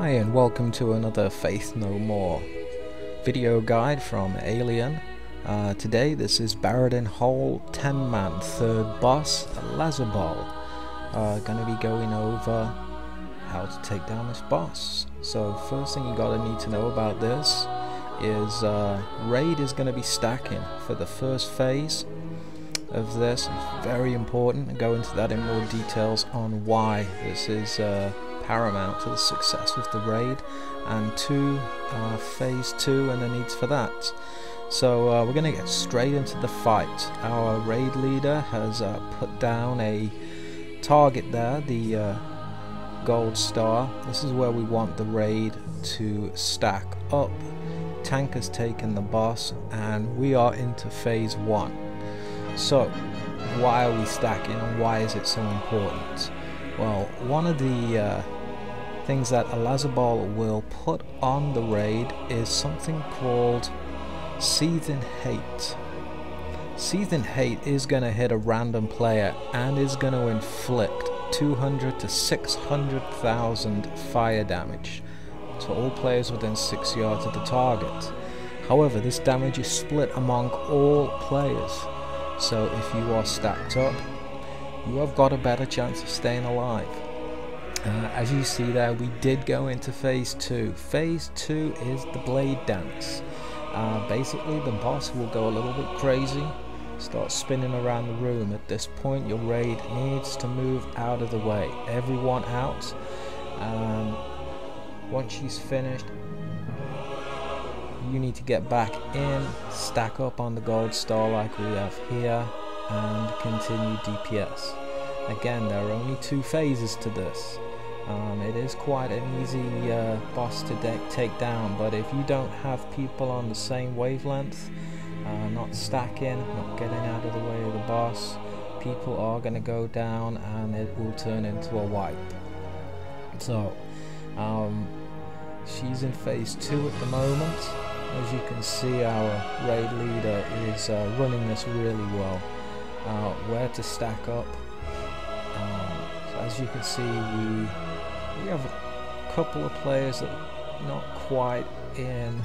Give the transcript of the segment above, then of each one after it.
Hi and welcome to another Faith No More video guide from Ælien. Today this is Baradin Hole 10-man 3rd boss Alizabol. Gonna be going over how to take down this boss. So first thing you gotta need to know about this is raid is gonna be stacking for the first phase of this. It's very important. I'll go into that in more details on why this is paramount to the success of the raid, and phase 2 and the needs for that. So we're going to get straight into the fight. Our raid leader has put down a target there, the gold star. This is where we want the raid to stack up. Tank has taken the boss and we are into phase 1. So why are we stacking and why is it so important? Well, one of the things that Alizabol will put on the raid is something called Seething Hate. Seething Hate is going to hit a random player and is going to inflict 200 to 600,000 fire damage to all players within 6 yards of the target. However, this damage is split among all players, so if you are stacked up, you have got a better chance of staying alive. As you see there, we did go into phase 2. Phase 2 is the blade dance. Basically the boss will go a little bit crazy, start spinning around the room. At this point your raid needs to move out of the way. Everyone out. Once she's finished, you need to get back in, stack up on the gold star like we have here, and continue DPS. Again, there are only 2 phases to this. It is quite an easy boss to take down, but if you don't have people on the same wavelength, not stacking, not getting out of the way of the boss, people are going to go down and it will turn into a wipe. So, she's in phase 2 at the moment. As you can see, our raid leader is running this really well. Where to stack up. So as you can see, we have a couple of players that are not quite in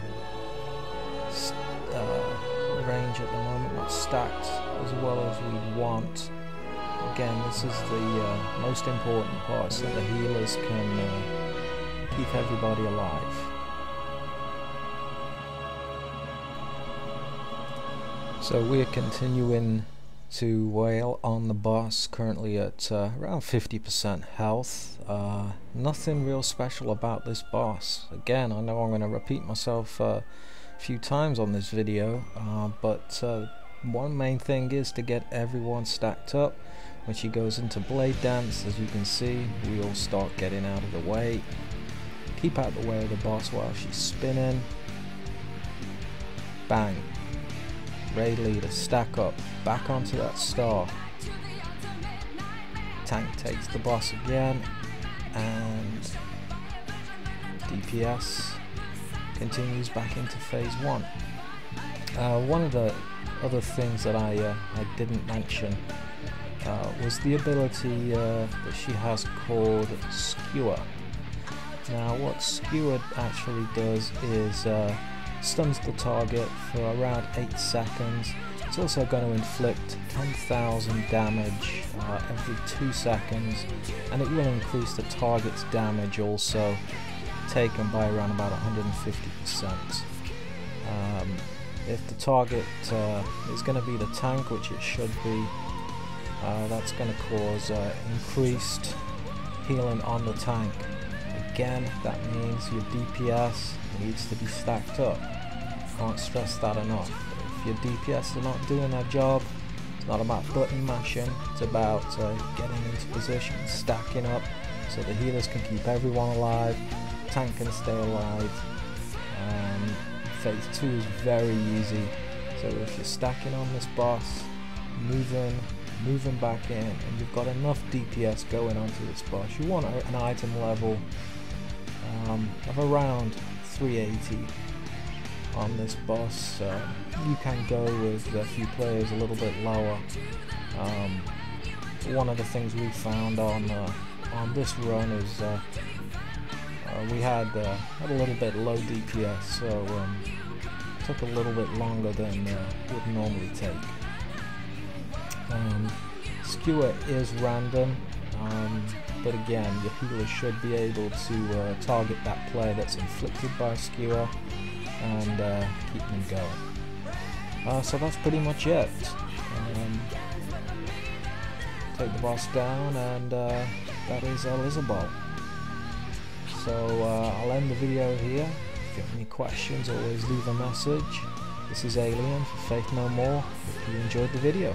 range at the moment, not stacked as well as we'd want. Again, this is the most important part, so the healers can keep everybody alive. So we're continuing to wail on the boss, currently at around 50% health. Nothing real special about this boss. Again, I know I'm going to repeat myself a few times on this video, but one main thing is to get everyone stacked up. When she goes into blade dance, as you can see, we all start getting out of the way. Keep out the way of the boss while she's spinning. Bang. Raid leader, stack up, back onto that star. Tank takes the boss again, and DPS continues back into phase 1. One of the other things that I didn't mention was the ability that she has called Skewer. Now what Skewer actually does is stuns the target for around 8 seconds. It's also going to inflict 10,000 damage every 2 seconds, and it will increase the target's damage also, taken by around about 150%. If the target is going to be the tank, which it should be, that's going to cause increased healing on the tank. Again, that means your DPS needs to be stacked up. Can't stress that enough. If your DPS are not doing their job, it's not about button mashing, it's about getting into position, stacking up, so the healers can keep everyone alive, tank can stay alive. Phase 2 is very easy, so if you're stacking on this boss, moving back in, and you've got enough DPS going onto this boss, you want an item level of around 380 on this boss. You can go with a few players a little bit lower. One of the things we found on this run is We had a little bit low DPS, so took a little bit longer than would normally take. Skewer is random, but again, your healer should be able to target that player that's inflicted by a skewer and keep them going. So that's pretty much it. Take the boss down, and that is Alizabol. So I'll end the video here. If you have any questions, always leave a message. This is Ælien for Faith No More. Hope you enjoyed the video.